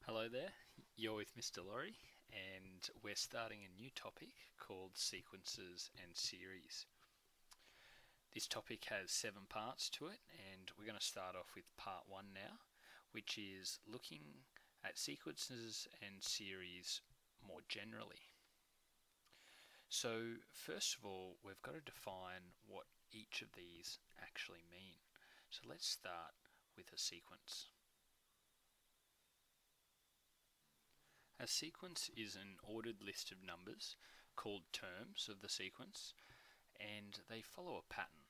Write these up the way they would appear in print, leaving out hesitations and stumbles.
Hello there, you're with Mr. Laurie, and we're starting a new topic called sequences and series. This topic has 7 parts to it, and we're going to start off with part 1 now, which is looking at sequences and series more generally. So, first of all, we've got to define what each of these actually mean. So, let's start with a sequence. A sequence is an ordered list of numbers called terms of the sequence, and they follow a pattern.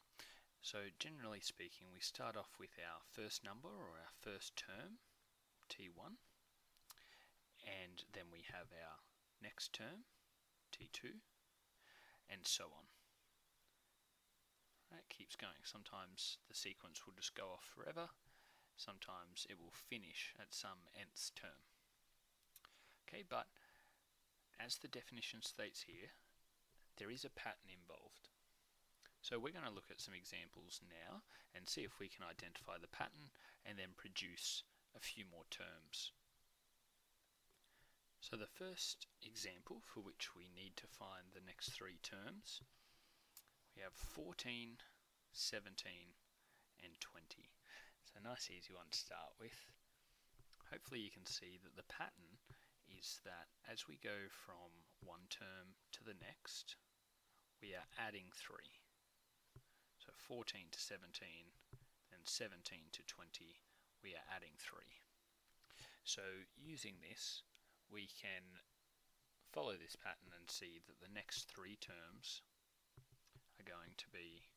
So generally speaking, we start off with our first number or our first term, T1, and then we have our next term, T2, and so on. It keeps going. Sometimes the sequence will just go off forever, sometimes it will finish at some nth term. Okay, but as the definition states here, there is a pattern involved. So we're going to look at some examples now and see if we can identify the pattern and then produce a few more terms. So the first example for which we need to find the next 3 terms, we have 14, 17 and 20. So a nice easy one to start with. Hopefully you can see that the pattern is that as we go from one term to the next, we are adding 3. So 14 to 17 and 17 to 20, we are adding 3. So using this, we can follow this pattern and see that the next 3 terms are going to be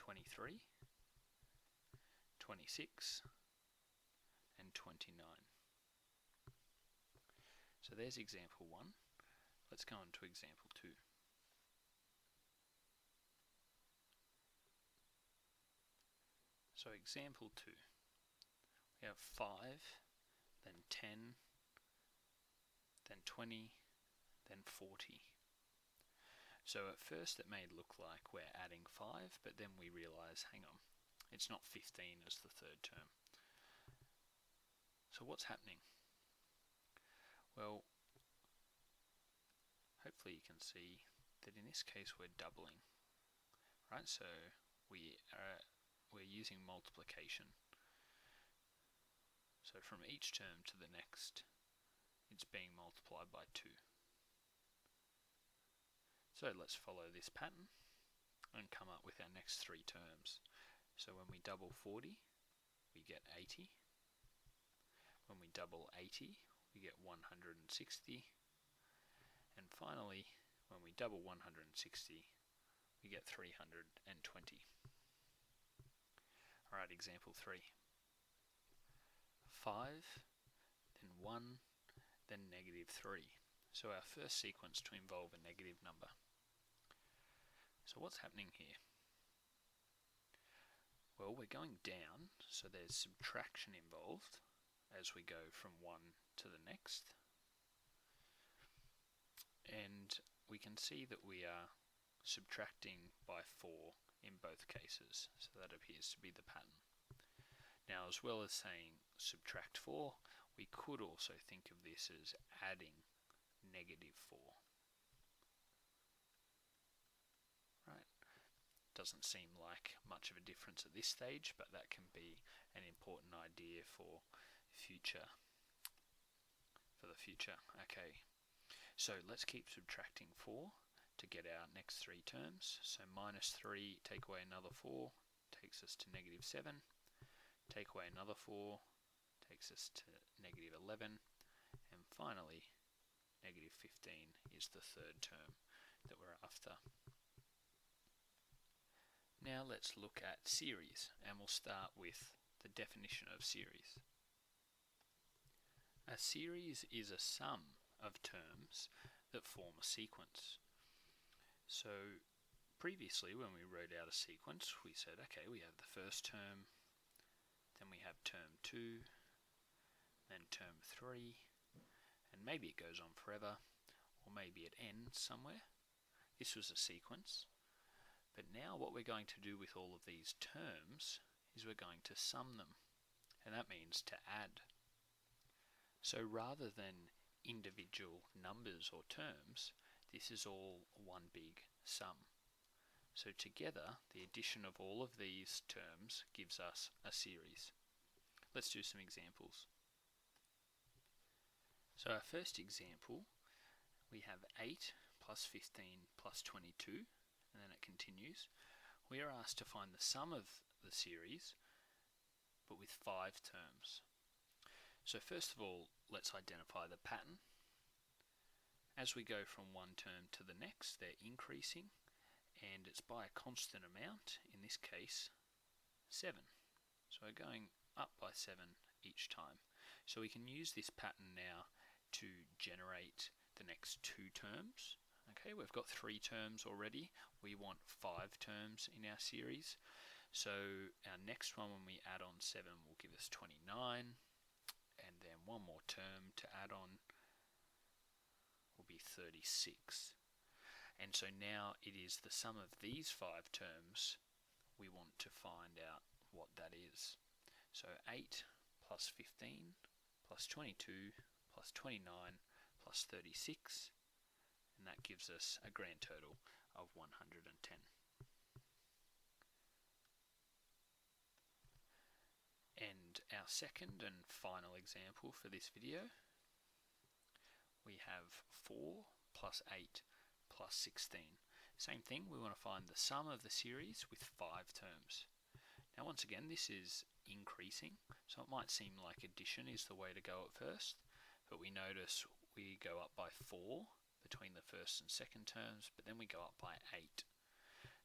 23, 26 and 29. So there's example 1. Let's go on to example 2. So example 2, we have 5, then 10, then 20, then 40. So at first it may look like we're adding 5, but then we realise, hang on, it's not 15 as the third term. So what's happening? Well, hopefully you can see that in this case we're doubling, right? So we're using multiplication. So from each term to the next, it's being multiplied by 2. So let's follow this pattern and come up with our next 3 terms. So when we double 40, we get 80. When we double 80, we get 160. And finally, when we double 160, we get 320. Alright, example 3. 5, then 1, then negative 3. So our first sequence to involve a negative number. So what's happening here? Well, we're going down, so there's subtraction involved as we go from one to the next. And we can see that we are subtracting by 4 in both cases, so that appears to be the pattern. Now, as well as saying subtract 4, we could also think of this as adding negative 4. Right? Doesn't seem like much of a difference at this stage, but that can be an important idea for the future. Okay, so let's keep subtracting 4 to get our next 3 terms. So minus 3, take away another 4, takes us to negative 7. Take away another 4, takes us to negative 11. And finally, negative 15 is the third term that we're after. Now let's look at series, and we'll start with the definition of series. A series is a sum of terms that form a sequence. So previously, when we wrote out a sequence, we said, okay, we have the first term, then we have term 2, then term 3, and maybe it goes on forever, or maybe it ends somewhere. This was a sequence. But now what we're going to do with all of these terms is we're going to sum them, and that means to add. So rather than individual numbers or terms, this is all one big sum. So together, the addition of all of these terms gives us a series. Let's do some examples. So our first example, we have 8 plus 15 plus 22, and then it continues. We are asked to find the sum of the series, but with 5 terms. So first of all, let's identify the pattern. As we go from one term to the next, they're increasing, and it's by a constant amount, in this case 7. So we're going up by 7 each time. So we can use this pattern now to generate the next 2 terms. Okay, we've got 3 terms already. We want 5 terms in our series. So our next one, when we add on 7, will give us 29, and then one more term to add on will be 36. And so now it is the sum of these 5 terms we want to find out what that is. So 8 plus 15 plus 22 plus 29 plus 36, and that gives us a grand total of 110. And our second and final example for this video, we have 4 plus 8 plus 16. Same thing, we want to find the sum of the series with 5 terms. Now once again, this is increasing, so it might seem like addition is the way to go at first, but we notice we go up by 4 between the first and second terms, but then we go up by 8.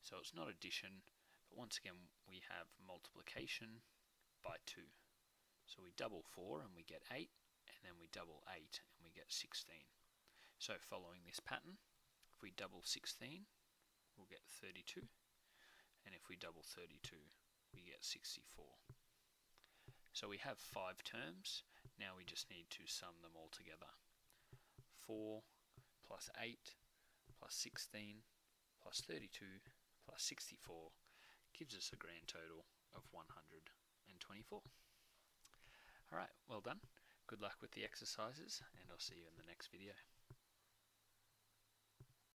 So it's not addition, but once again we have multiplication by 2. So we double 4 and we get 8, and then we double 8 and we get 16. So following this pattern, if we double 16, we'll get 32, and if we double 32, we get 64. So we have 5 terms, now we just need to sum them all together. 4 plus 8 plus 16 plus 32 plus 64 gives us a grand total of 124. Alright, well done. Good luck with the exercises, and I'll see you in the next video.